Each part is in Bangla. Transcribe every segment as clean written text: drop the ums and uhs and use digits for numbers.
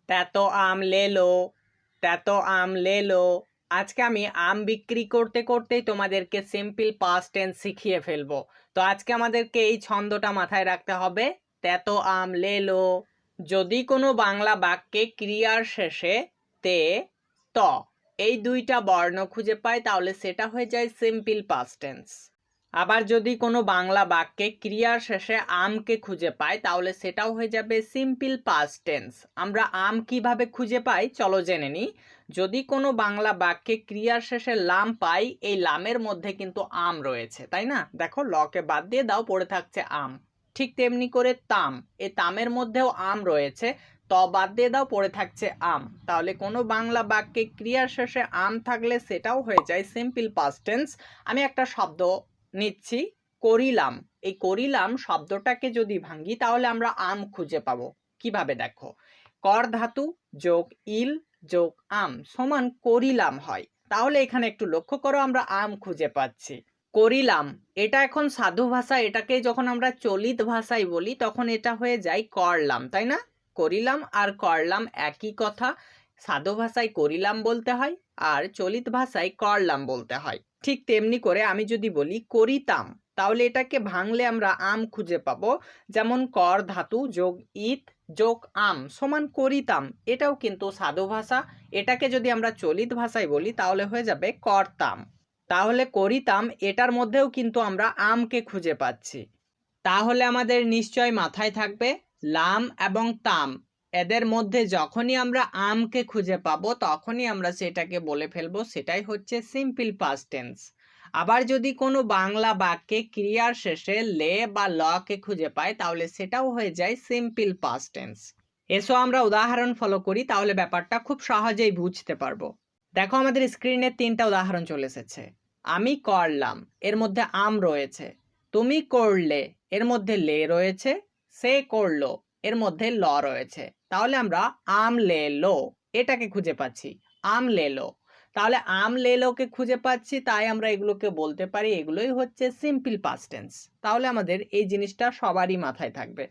তেতো আম লেলো, তেতো আম লেলো। আজকে আমি আম বিক্রি করতে করতেই তোমাদেরকে সিম্পল পাস্ট টেন্স শিখিয়ে ফেলবো। তো আজকে আমাদেরকে এই ছন্দটা মাথায় রাখতে হবে, তেতো আম লেলো। যদি কোনো বাংলা বাক্যে ক্রিয়ার শেষে তে, ত এই দুইটা বর্ণ খুঁজে পাই তাহলে সেটা হয়ে যায় সিম্পল পাস্ট টেন্স। আবার যদি কোনো বাংলা বাক্যে ক্রিয়ার শেষে আমকে খুঁজে পাই তাহলে সেটাও হয়ে যাবে সিম্পল পাস্ট টেন্স। আমরা আম কিভাবে খুঁজে পাই চলো জেনে নিই। যদি কোনো বাংলা বাক্যে ক্রিয়ার শেষে লাম পাই, এই লামের মধ্যে কিন্তু আম রয়েছে, তাই না? দেখো লকে বাদ দিয়ে দাও, পড়ে থাকছে আম। ঠিক তেমনি করে তাম, এই তামের মধ্যেও আম রয়েছে, ত বাদ দিয়ে দাও, পড়ে থাকছে আম। তাহলে কোনো বাংলা বাক্যে ক্রিয়ার শেষে আম থাকলে সেটাও হয়ে যায় সিম্পল পাস্ট টেন্স। আমি একটা শব্দ নিচ্ছি, করিলাম। এই করিলাম শব্দটাকে যদি ভাঙি তাহলে আমরা আম খুঁজে পাবো। কিভাবে দেখো, কর ধাতু যোগ ইল যোগ আম সমান করিলাম হয়। তাহলে এখানে একটু লক্ষ্য করো, আমরা আম খুঁজে পাচ্ছি। করিলাম এটা এখন সাধু ভাষা, এটাকে যখন আমরা চলিত ভাষায় বলি তখন এটা হয়ে যায় করলাম, তাই না? করিলাম আর করলাম একই কথা। সাধু ভাষায় করিলাম বলতে হয় আর চলিত ভাষায় করলাম বলতে হয়। ঠিক তেমনি করে আমি যদি বলি করিতাম, তাহলে এটাকে ভাঙলে আমরা আম খুঁজে পাবো। যেমন কর ধাতু যোগ ইত যোগ আম সমান করিতাম, এটাও কিন্তু সাধু ভাষা। এটাকে যদি আমরা চলিত ভাষায় বলি তাহলে হয়ে যাবে করতাম। তাহলে করিতাম এটার মধ্যেও কিন্তু আমরা আমকে খুঁজে পাচ্ছি। তাহলে আমাদের নিশ্চয় মাথায় থাকবে লাম এবং তাম, এদের মধ্যে যখনই আমরা আমকে খুঁজে পাবো তখনই আমরা সেটাকে বলে ফেলবো সেটাই হচ্ছে সিম্পল পাস্ট টেন্স। আবার যদি কোনো বাংলা বাক্যে ক্রিয়ার শেষে লে বা লকে খুঁজে পাই তাহলে সেটাও হয়ে যায় সিম্পল পাস্ট টেন্স। এসো আমরা উদাহরণ ফলো করি, তাহলে ব্যাপারটা খুব সহজেই বুঝতে পারবো। দেখো আমাদের স্ক্রিনে 3টা উদাহরণ চলে এসেছে। আমি করলাম, এর মধ্যে আম রয়েছে। তুমি করলে, এর মধ্যে লে রয়েছে। সে করলো, এর মধ্যে ল রয়েছে। তাহলে আমরা আম লে লো এটাকে খুঁজে পাচ্ছি, আম লে লো। তাহলে আম লে লোকে খুঁজে পাচ্ছি, তাই আমরা এগুলোকে বলতে পারি এগুলোই হচ্ছে সিম্পল পাস্ট টেন্স। তাহলে আমাদের এই জিনিসটা সবারই মাথায় থাকবে।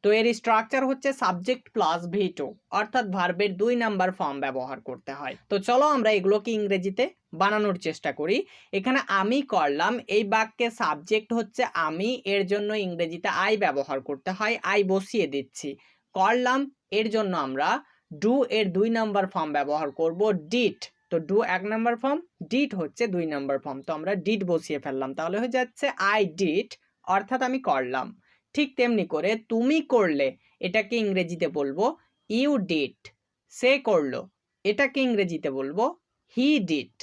তো এর স্ট্রাকচার হচ্ছে সাবজেক্ট প্লাস ভি2, অর্থাৎ ভার্বের 2 নাম্বার ফর্ম ব্যবহার করতে হয়। তো চলো আমরা এগুলোকে ইংরেজিতে বানানোর চেষ্টা করি। এখানে আমি করলাম, এই বাক্যে সাবজেক্ট হচ্ছে আমি, এর জন্য ইংরেজিতে আই ব্যবহার করতে হয়, আই বসিয়ে দিচ্ছি। করলাম এর জন্য আমরা ডু এর 2 নাম্বার ফর্ম ব্যবহার করব, ডিড। তো ডু 1 নাম্বার ফর্ম, ডিড হচ্ছে 2 নাম্বার ফর্ম, তো আমরা ডিড বসিয়ে ফেললাম, তাহলে হয়ে যাচ্ছে আই ডিড, অর্থাৎ আমি করলাম। ঠিক তেমনি করে তুমি করলে, এটাকে ইংরেজিতে বলবো ইউ ডিড। সে করলো, এটাকে ইংরেজিতে বলবো হি ডিড।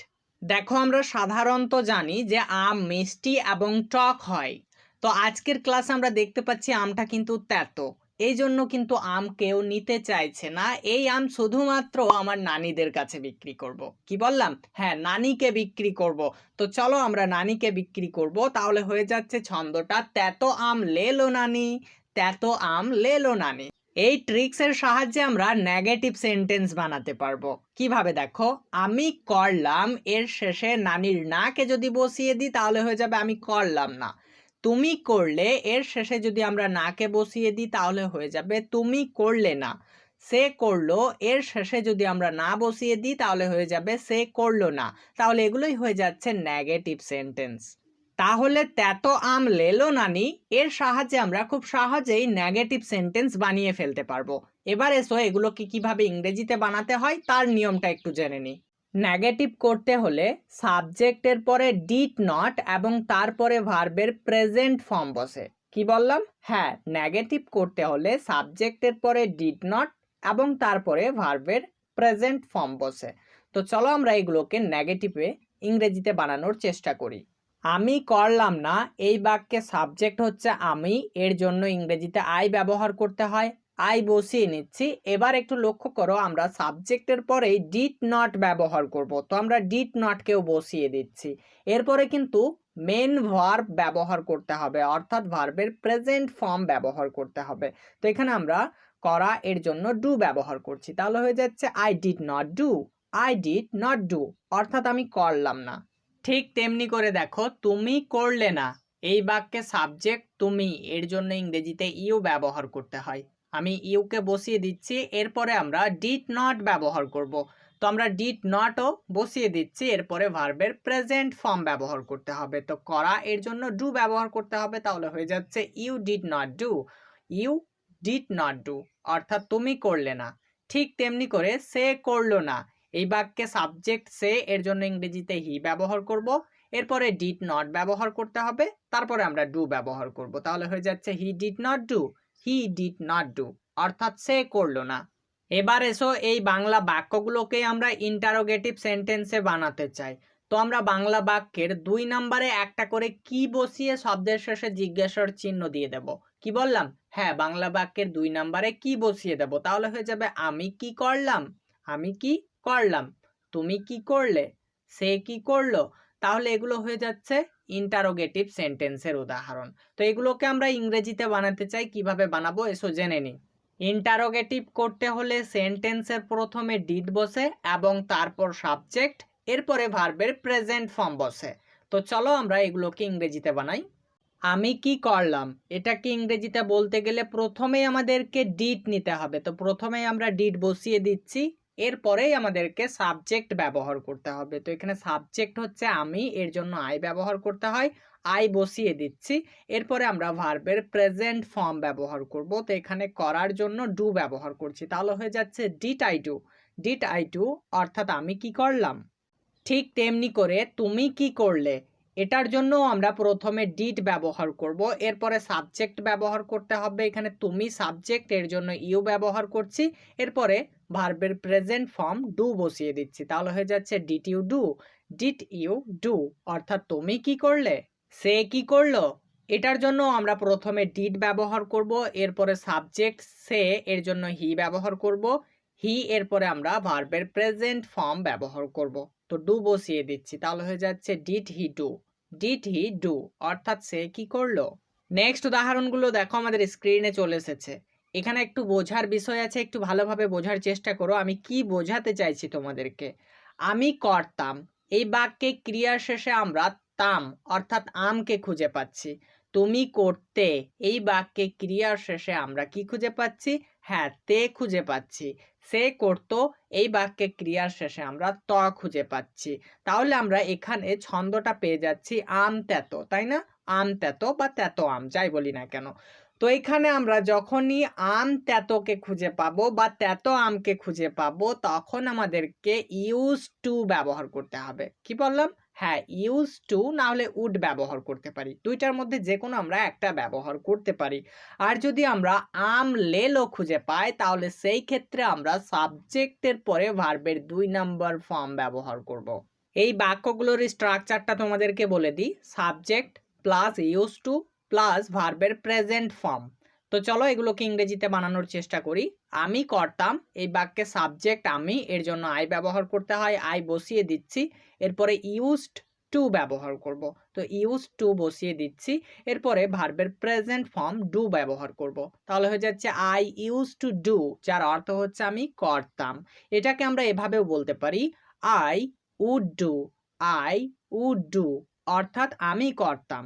দেখো আমরা সাধারণত জানি যে আম মিষ্টি এবং টক হয়। তো আজকের ক্লাসে আমরা দেখতে পাচ্ছি আমটা কিন্তু তেতো, এই জন্য কিন্তু আম কেউ নিতে চাইছে না। এই আম শুধুমাত্র আমার নানীদের কাছে বিক্রি করব। কি বললাম? হ্যাঁ, নানীকে বিক্রি করব। তো চলো আমরা নানীকে বিক্রি করব, তাহলে হয়ে যাচ্ছে ছন্দটা তেতো আম লেলো নানি, তেতো আম লেলো নানি। এই ট্রিক্সের সাহায্যে আমরা নেগেটিভ সেন্টেন্স বানাতে পারবো। কিভাবে দেখো, আমি করলাম এর শেষে নানির নাকে যদি বসিয়ে দিই তাহলে হয়ে যাবে আমি করলাম না। তুমি করলে এর শেষে যদি আমরা নাকে বসিয়ে দিই তাহলে হয়ে যাবে তুমি করলে না। সে করলো এর শেষে যদি আমরা না বসিয়ে দিই তাহলে হয়ে যাবে সে করলো না। তাহলে এগুলোই হয়ে যাচ্ছে নেগেটিভ সেন্টেন্স। তাহলে তেতো আম লেলো নানি এর সাহায্যে আমরা খুব সহজেই নেগেটিভ সেন্টেন্স বানিয়ে ফেলতে পারবো। এবার এসো এগুলোকে কিভাবে ইংরেজিতে বানাতে হয় তার নিয়মটা একটু জেনে নিই। নেগেটিভ করতে হলে সাবজেক্টের পরে ডিড নট এবং তারপরে ভার্বের প্রেজেন্ট ফর্ম বসে। কি বললাম? হ্যাঁ, নেগেটিভ করতে হলে সাবজেক্টের পরে ডিড নট এবং তারপরে ভার্বের প্রেজেন্ট ফর্ম বসে। তো চলো আমরা এগুলোকে নেগেটিভে ইংরেজিতে বানানোর চেষ্টা করি। আমি করলাম না, এই বাক্যে সাবজেক্ট হচ্ছে আমি, এর জন্য ইংরেজিতে আই ব্যবহার করতে হয়, আই বসিয়ে নিচ্ছি। এবার একটু লক্ষ্য করো, আমরা সাবজেক্টের পরেই ডিড নট ব্যবহার করব, তো আমরা ডিড নটকেও বসিয়ে দিচ্ছি। এরপরে কিন্তু মেন ভার্ব ব্যবহার করতে হবে, অর্থাৎ ভার্বের প্রেজেন্ট ফর্ম ব্যবহার করতে হবে। তো এখানে আমরা করা এর জন্য ডু ব্যবহার করছি, তাহলে হয়ে যাচ্ছে I did not do, I did not do, অর্থাৎ আমি করলাম না। ঠিক তেমনি করে দেখো, তুমি করলে না, এই বাক্যে সাবজেক্ট তুমি, এর জন্য ইংরেজিতে ইউ ব্যবহার করতে হয়। আমি ইউকে বসিয়ে দিচ্ছি, এরপরে আমরা ডিড নট ব্যবহার করব। তো আমরা ডিড নটও বসিয়ে দিচ্ছি, এরপরে ভার্বের প্রেজেন্ট ফর্ম ব্যবহার করতে হবে। তো করা এর জন্য ডু ব্যবহার করতে হবে, তাহলে হয়ে যাচ্ছে you did not do. You did not do অর্থাৎ তুমি করলে না। ঠিক তেমনি করে সে করলো না, এই বাক্যে সাবজেক্ট সে, এর জন্য ইংরেজিতে হি ব্যবহার করব, এরপরে ডিড নট ব্যবহার করতে হবে, তারপরে আমরা ডু ব্যবহার করব। তাহলে হয়ে যাচ্ছে হি did not do, he did not do অর্থাৎ সে করলো না। এবার এসো এই বাংলা বাক্যগুলোকে আমরা ইন্টারোগেটিভ সেন্টেন্সে বানাতে চাই। তো আমরা বাংলা বাক্যের 2 নম্বরে একটা করে কি বসিয়ে শব্দের শেষে জিজ্ঞাসার চিহ্ন দিয়ে দেব। কি বললাম? হ্যাঁ, বাংলা বাক্যের 2 নম্বরে কি বসিয়ে দেব, তাহলে হয়ে যাবে আমি কি করলাম, আমি কি করলাম, তুমি কি করলে, সে কি করলো। তাহলে এগুলো হয়ে যাচ্ছে ইন্টারোগেটিভ সেন্টেন্সের উদাহরণ। তো এগুলোকে আমরা ইংরেজিতে বানাতে চাই, কিভাবে বানাবো এসো জেনে নিই। ইন্টারোগেটিভ করতে হলে সেন্টেন্সের প্রথমে ডিড বসে এবং তারপর সাবজেক্ট, এরপরে ভার্বের প্রেজেন্ট ফর্ম বসে। তো চলো আমরা এগুলোকে ইংরেজিতে বানাই। আমি কি করলাম, এটাকে ইংরেজিতে বলতে গেলে প্রথমেই আমাদেরকে ডিড নিতে হবে। তো প্রথমেই আমরা ডিড বসিয়ে দিচ্ছি, এরপরেই আমাদেরকে সাবজেক্ট ব্যবহার করতে হবে। তো এখানে সাবজেক্ট হচ্ছে আমি, এর জন্য আই ব্যবহার করতে হয়, আই বসিয়ে দিচ্ছি, এরপরে আমরা ভার্বের প্রেজেন্ট ফর্ম ব্যবহার করব। তো এখানে করার জন্য ডু ব্যবহার করছি, তাহলে হয়ে যাচ্ছে did I do, did I do অর্থাৎ আমি কি করলাম। ঠিক তেমনি করে তুমি কি করলে, এটার জন্য আমরা প্রথমে ডিড ব্যবহার করব, এরপরে সাবজেক্ট ব্যবহার করতে হবে। এখানে তুমি সাবজেক্ট, এর জন্য ইউ ব্যবহার করছি, এরপরে ভার্বের প্রেজেন্ট ফর্ম ডু বসিয়ে দিচ্ছি, তাহলে হয়ে যাচ্ছে did you do, did you do অর্থাৎ তুমি কি করলে। সে কি করলো, এটার জন্য আমরা প্রথমে ডিড ব্যবহার করব, এরপরে সাবজেক্ট সে, এর জন্য হি ব্যবহার করব, হি, এরপরে আমরা ভার্বের প্রেজেন্ট ফর্ম ব্যবহার করব। তো ডু বসিয়ে দিচ্ছি, তাহলে হয়ে যাচ্ছে did he do, did he do অর্থাৎ সে কি করলো। নেক্সট উদাহরণগুলো দেখো আমাদের স্ক্রিনে চলে এসেছে। এখানে একটু বোঝার বিষয় আছে, একটু ভালোভাবে বোঝার চেষ্টা করো আমি কি বোঝাতে চাইছি তোমাদেরকে। আমি করতাম, এই বাক্যে ক্রিয়ার শেষে আমরা তাম অর্থাৎ আমকে খুঁজে পাচ্ছি। তুমি করতে, এই বাক্যে ক্রিয়ার শেষে আমরা কি খুঁজে পাচ্ছি, হ্যাঁ তে খুঁজে পাচ্ছি। সে করতো, এই বাক্যে ক্রিয়ার শেষে আমরা ত খুঁজে পাচ্ছি। তাহলে আমরা এখানে ছন্দটা পেয়ে যাচ্ছি আম তেতো, তাই না? আম তেতো বা তেতো আম, যাই বলি না কেন। তো এখানে আমরা যখনই আম তেতোকে খুঁজে পাবো বা তেতো আমকে খুঁজে পাবো, তখন আমাদেরকে ইউজ টু ব্যবহার করতে হবে। কি বললাম? হ্যাঁ, ইউজ টু না হলে উড ব্যবহার করতে পারি, দুইটার মধ্যে যে কোনো আমরা একটা ব্যবহার করতে পারি। আর যদি আমরা আম লেলো খুঁজে পাই, তাহলে সেই ক্ষেত্রে আমরা সাবজেক্টের পরে ভার্বের 2 নম্বর ফর্ম ব্যবহার করব। এই বাক্যগুলোর স্ট্রাকচারটা তোমাদেরকে বলে দিই। Subject plus use to plus ভার্বের প্রেজেন্ট ফর্ম। তো চলো এগুলোকে ইংরেজিতে বানানোর চেষ্টা করি। আমি করতাম, এই বাক্যে সাবজেক্ট আমি, এর জন্য আই ব্যবহার করতে হয়, আই বসিয়ে দিচ্ছি, এরপরে ইউজড টু ব্যবহার করব। তো ইউজ টু বসিয়ে দিচ্ছি, এরপরে ভার্বের প্রেজেন্ট ফর্ম ডু ব্যবহার করব। তাহলে হয়ে যাচ্ছে আই ইউজ টু ডু, যার অর্থ হচ্ছে আমি করতাম। এটাকে আমরা এভাবেও বলতে পারি I would do, I would do অর্থাৎ আমি করতাম।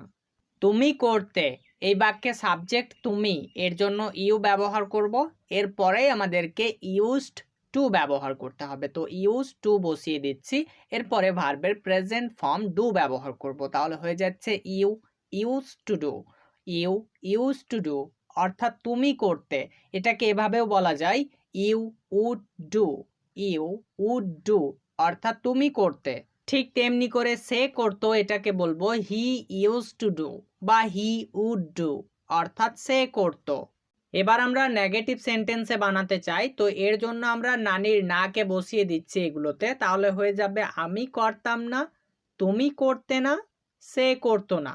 তুমি করতে, এই বাক্যে সাবজেক্ট তুমি, এর জন্য ইউ ব্যবহার করব, এরপরেই আমাদেরকে ইউজড টু ব্যবহার করতে হবে। তো ইউজ টু বসিয়ে দিচ্ছি, এরপরে ভার্বের প্রেজেন্ট ফর্ম ডু ব্যবহার করব। তাহলে হয়ে যাচ্ছে you use to do, you use to do অর্থাৎ তুমি করতে। এটাকে এভাবেও বলা যায় you would do, you would do অর্থাৎ তুমি করতে। ঠিক তেমনি করে সে করতো, এটাকে বলবো হি ইউজ টু ডু বা হি উড ডু অর্থাৎ সে করতো। এবার আমরা নেগেটিভ সেন্টেন্সে বানাতে চাই। তো এর জন্য আমরা নানির নাকে বসিয়ে দিচ্ছি এগুলোতে, তাহলে হয়ে যাবে আমি করতাম না, তুমি করতে না, সে করতো না।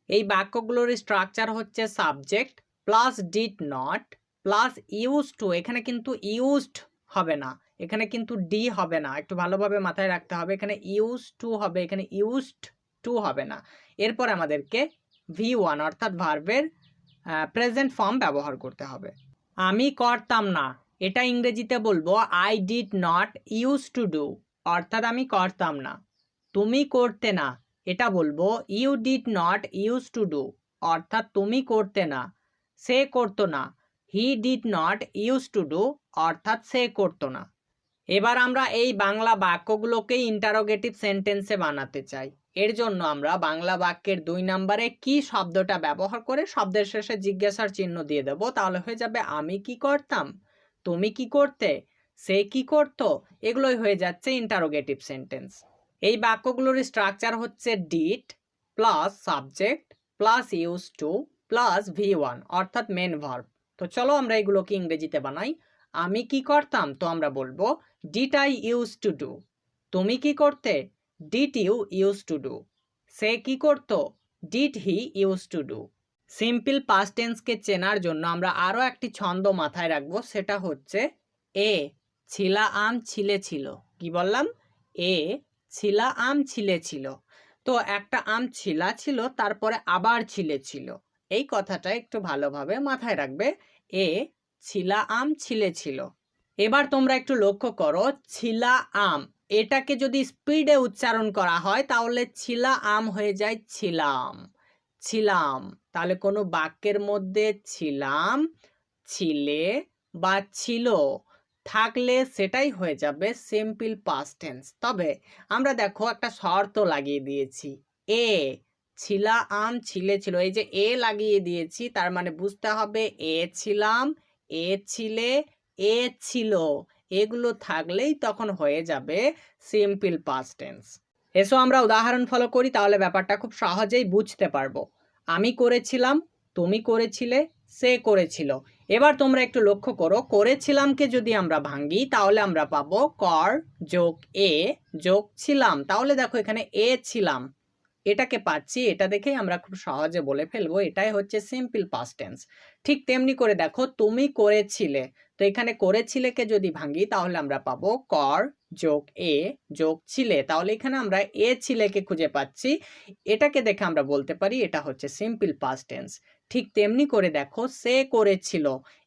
এই বাক্যগুলোর স্ট্রাকচার হচ্ছে subject plus did not plus use to. এখানে কিন্তু ইউজড হবে না, এখানে কিন্তু ডি হবে না, একটু ভালোভাবে মাথায় রাখতে হবে। এখানে ইউজ টু হবে, এখানে ইউজড টু হবে না। এরপর আমাদেরকে V1 অর্থাৎ ভার্বের প্রেজেন্ট ফর্ম ব্যবহার করতে হবে। আমি করতাম না, এটা ইংরেজিতে বলবো I did not use to do অর্থাৎ আমি করতাম না। তুমি করতে না, এটা বলবো you did not use to do অর্থাৎ তুমি করতে না। সে করতো না, he did not use to do অর্থাৎ সে করতো না। এবার আমরা এই বাংলা বাক্যগুলোকে ইন্টারোগেটিভ সেন্টেন্সে বানাতে চাই। এর জন্য আমরা বাংলা বাক্যের 2 নম্বরে কি শব্দটা ব্যবহার করে শব্দের শেষে জিজ্ঞাসার চিহ্ন দিয়ে দেব। তাহলে হয়ে যাবে আমি কি করতাম, তুমি কি করতে, সে কি করতো, এগুলোই হয়ে যাচ্ছে ইন্টারোগেটিভ সেন্টেন্স। এই বাক্যগুলোর স্ট্রাকচার হচ্ছে did plus subject plus use to plus V1 অর্থাৎ মেন ভার্ব। তো চলো আমরা এগুলোকে ইংরেজিতে বানাই। আমি কি করতাম, তো আমরা বলবো did I use to do. তুমি কি করতে, did you use to do. সে কি করতো, did he use to do. Simple past টেন্সকে চেনার জন্য আমরা আরও একটি ছন্দ মাথায় রাখবো, সেটা হচ্ছে এ ছিলা আম ছিলে ছিল। কি বললাম, এ ছিলা আম ছিলে ছিল। তো একটা আম ছিলা ছিল, তারপরে আবার ছিলে ছিল, এই কথাটা একটু ভালোভাবে মাথায় রাখবে। এ ছিলা আম ছিলে ছিল। এবার তোমরা একটু লক্ষ্য করো, ছিলা আম এটাকে যদি স্পিডে উচ্চারণ করা হয় তাহলে ছিলা আম হয়ে যায় ছিলাম, ছিলাম। তাহলে কোনো বাক্যের মধ্যে ছিলাম, ছিলে বা ছিল থাকলে সেটাই হয়ে যাবে সিম্পল পাস্ট টেন্স। তবে আমরা দেখো একটা শর্ত লাগিয়ে দিয়েছি, এ ছিলা আম ছিলে ছিল। এই যে এ লাগিয়ে দিয়েছি, তার মানে বুঝতে হবে এ ছিলাম, এ ছিলে, এ ছিল, এগুলো থাকলেই তখন হয়ে যাবে সিম্পল পাস্ট টেন্স। এসো আমরা উদাহরণ ফলো করি, তাহলে ব্যাপারটা খুব সহজেই বুঝতে পারবো। আমি করেছিলাম, তুমি করেছিলে, সে করেছিল। এবার তোমরা একটু লক্ষ্য করো, করেছিলামকে যদি আমরা ভাঙি তাহলে আমরা পাবো কর যোগ এ যোগ ছিলাম। তাহলে দেখো এখানে এ ছিলাম এটাকে পাচ্ছি, এটা দেখেই আমরা খুব সহজে বলে ফেলবো এটাই হচ্ছে সিম্পল পাস্ট টেন্স। ঠিক তেমনি করে দেখো তুমি করেছিলে, তো এখানে করেছিলেকে যদি ভাঙি তাহলে আমরা পাবো কর যোগ এ যোগ ছিলে। তাহলে এখানে আমরা এ ছিলেকে খুঁজে পাচ্ছি, এটাকে দেখে আমরা বলতে পারি এটা হচ্ছে সিম্পল পাস্ট টেন্স। ঠিক তেমনি করে দেখো সে করেছিল,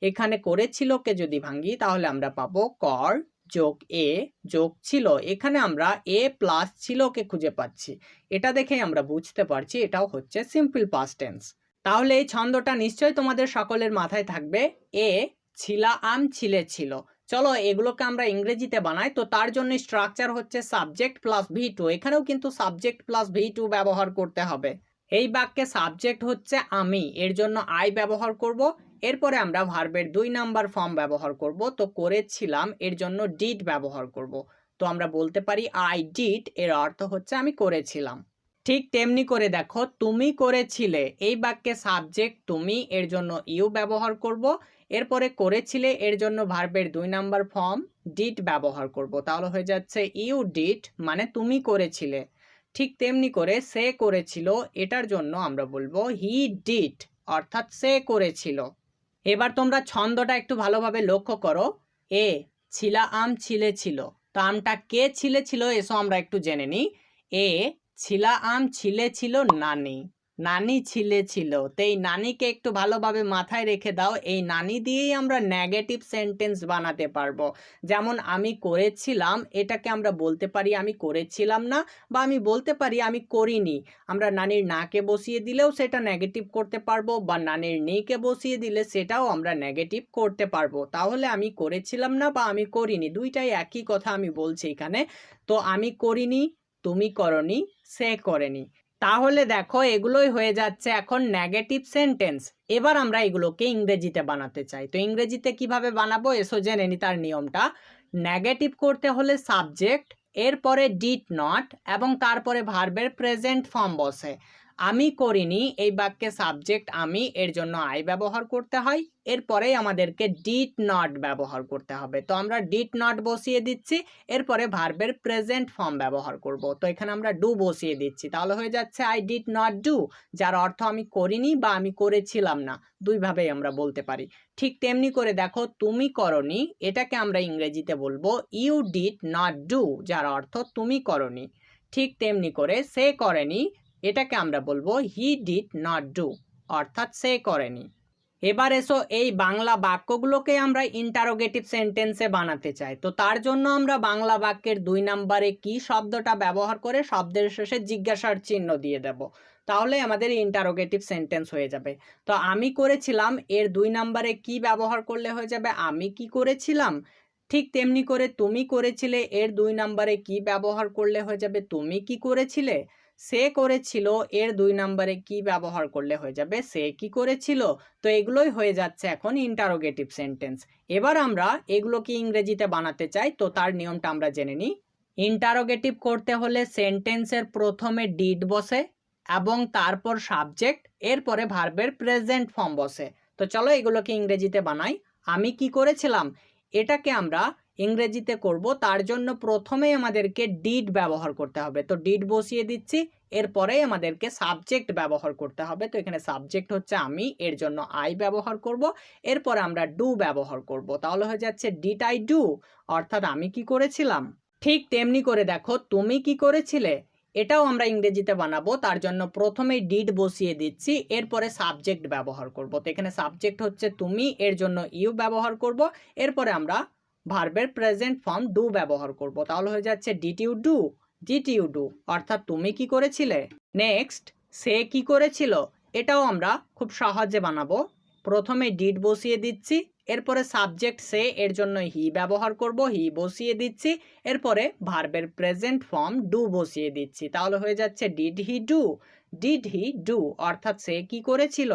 এখানে করেছিলকে যদি ভাঙি তাহলে আমরা পাবো কর যোগ এ যোগ ছিল। এখানে আমরা এ প্লাস ছিলকে খুঁজে পাচ্ছি, এটা দেখে আমরা বুঝতে পারছি এটাও হচ্ছে সিম্পল পাস্ট টেন্স। তাহলে এই ছন্দটা নিশ্চয়ই তোমাদের সকলের মাথায় থাকবে, এ ছিলা আম ছিলে ছিল। চলো এগুলোকে আমরা ইংরেজিতে বানাই। তো তার জন্য স্ট্রাকচার হচ্ছে সাবজেক্ট প্লাস V2। এখানেও কিন্তু সাবজেক্ট প্লাস V2 ব্যবহার করতে হবে। এই বাক্যে সাবজেক্ট হচ্ছে আমি, এর জন্য আই ব্যবহার করব। এরপরে আমরা ভার্বের 2 নাম্বার ফর্ম ব্যবহার করব, তো করেছিলাম এর জন্য ডিড ব্যবহার করব। তো আমরা বলতে পারি আই ডিড, এর অর্থ হচ্ছে আমি করেছিলাম। ঠিক তেমনি করে দেখো তুমি করেছিলে, এই বাক্যে সাবজেক্ট তুমি, এর জন্য ইউ ব্যবহার করব। এরপরে করেছিলে এর জন্য ভার্বের 2 নাম্বার ফর্ম ডিড ব্যবহার করব। তাহলে হয়ে যাচ্ছে ইউ ডিড, মানে তুমি করেছিলে। ঠিক তেমনি করে সে করেছিল, এটার জন্য আমরা বলবো হি ডিড, অর্থাৎ সে করেছিল। এবার তোমরা ছন্দটা একটু ভালোভাবে লক্ষ্য করো, এ ছিলা আম ছিলে ছিল। তো আমটা কে ছিলে ছিল, এসো আমরা একটু জেনে নিই। এ ছিলা আম ছিলে ছিল নানি, নানি ছিলে ছিল। তো এই নানিকে একটু ভালোভাবে মাথায় রেখে দাও, এই নানি দিয়েই আমরা নেগেটিভ সেন্টেন্স বানাতে পারবো। যেমন আমি করেছিলাম, এটাকে আমরা বলতে পারি আমি করেছিলাম না, বা আমি বলতে পারি আমি করিনি। আমরা নানির নাকে বসিয়ে দিলেও সেটা নেগেটিভ করতে পারবো, বা নানির নেকে বসিয়ে দিলে সেটাও আমরা নেগেটিভ করতে পারবো। তাহলে আমি করেছিলাম না বা আমি করিনি, দুইটাই একই কথা আমি বলছি এখানে। তো আমি করিনি, তুমি করনি, সে করেনি। তাহলে দেখো এগুলোই হয়ে যাচ্ছে এখন নেগেটিভ সেন্টেন্স। এবার আমরা এগুলোকে ইংরেজিতে বানাতে চাই। তো ইংরেজিতে কিভাবে বানাবো, এসো জেনে নি তার নিয়মটা। নেগেটিভ করতে হলে সাবজেক্ট, এরপরে ডিড নট এবং তারপরে ভার্বের প্রেজেন্ট ফর্ম বসে। আমি করিনি, এই বাক্যে সাবজেক্ট আমি, এর জন্য আই ব্যবহার করতে হয়। এরপরেই আমাদেরকে ডিড নট ব্যবহার করতে হবে। তো আমরা ডিড নট বসিয়ে দিচ্ছি, এরপরে ভার্বের প্রেজেন্ট ফর্ম ব্যবহার করব। তো এখানে আমরা ডু বসিয়ে দিচ্ছি, তাহলে হয়ে যাচ্ছে আই ডিড নট ডু, যার অর্থ আমি করিনি বা আমি করেছিলাম না, দুইভাবেই আমরা বলতে পারি। ঠিক তেমনি করে দেখো তুমি করনি, এটাকে আমরা ইংরেজিতে বলবো ইউ ডিড নট ডু, যার অর্থ তুমি করনি। ঠিক তেমনি করে সে করেনি, এটাকে আমরা বলবো হি ডিড নট ডু, অর্থাৎ সে করেনি। এবার এসো এই বাংলা বাক্যগুলোকে আমরা ইন্টারোগেটিভ সেন্টেন্সে বানাতে চাই। তো তার জন্য আমরা বাংলা বাক্যের 2 নম্বরে কি শব্দটা ব্যবহার করে শব্দের শেষে জিজ্ঞাসার চিহ্ন দিয়ে দেব। তাহলে আমাদের ইন্টারোগেটিভ সেন্টেন্স হয়ে যাবে। তো আমি করেছিলাম এর 2 নম্বরে কি ব্যবহার করলে হয়ে যাবে? আমি কি করেছিলাম? ঠিক তেমনি করে তুমি করেছিলে এর 2 নম্বরে কি ব্যবহার করলে হয়ে যাবে? তুমি কি করেছিলে? সে করেছিল এর 2 নম্বরে কি ব্যবহার করলে হয়ে যাবে? সে কি করেছিল? তো এগুলোই হয়ে যাচ্ছে এখন ইন্টারোগেটিভ সেন্টেন্স। এবার আমরা এগুলোকে ইংরেজিতে বানাতে চাই, তো তার নিয়মটা আমরা জেনে নিই। ইন্টারোগেটিভ করতে হলে সেন্টেন্সের প্রথমে ডিড বসে এবং তারপর সাবজেক্ট, এরপরে ভার্বের প্রেজেন্ট ফর্ম বসে। তো চলো এগুলোকে ইংরেজিতে বানাই। আমি কি করেছিলাম এটাকে আমরা ইংরেজিতে করব, তার জন্য প্রথমেই আমাদেরকে ডিড ব্যবহার করতে হবে। তো ডিড বসিয়ে দিচ্ছি, এরপরেই আমাদেরকে সাবজেক্ট ব্যবহার করতে হবে। তো এখানে সাবজেক্ট হচ্ছে আমি, এর জন্য আই ব্যবহার করব, এরপরে আমরা ডু ব্যবহার করব। তাহলে হয়ে যাচ্ছে ডিড আই ডু, অর্থাৎ আমি কি করেছিলাম। ঠিক তেমনি করে দেখো তুমি কি করেছিলে, এটাও আমরা ইংরেজিতে বানাবো। তার জন্য প্রথমেই ডিড বসিয়ে দিচ্ছি, এরপরে সাবজেক্ট ব্যবহার করব। তো এখানে সাবজেক্ট হচ্ছে তুমি, এর জন্য ইউ ব্যবহার করব, এরপরে আমরা ভার্বের প্রেজেন্ট ফর্ম ডু ব্যবহার করব। তাহলে হয়ে যাচ্ছে did you do, did you do, অর্থাৎ তুমি কি করেছিলে। নেক্সট, সে কি করেছিল, এটাও আমরা খুব সহজে বানাবো। প্রথমে ডিড বসিয়ে দিচ্ছি, এরপরে সাবজেক্ট সে, এর জন্য হি ব্যবহার করব, হি বসিয়ে দিচ্ছি, এরপরে ভার্বের প্রেজেন্ট ফর্ম ডু বসিয়ে দিচ্ছি। তাহলে হয়ে যাচ্ছে did he do, did he do, অর্থাৎ সে কি করেছিল।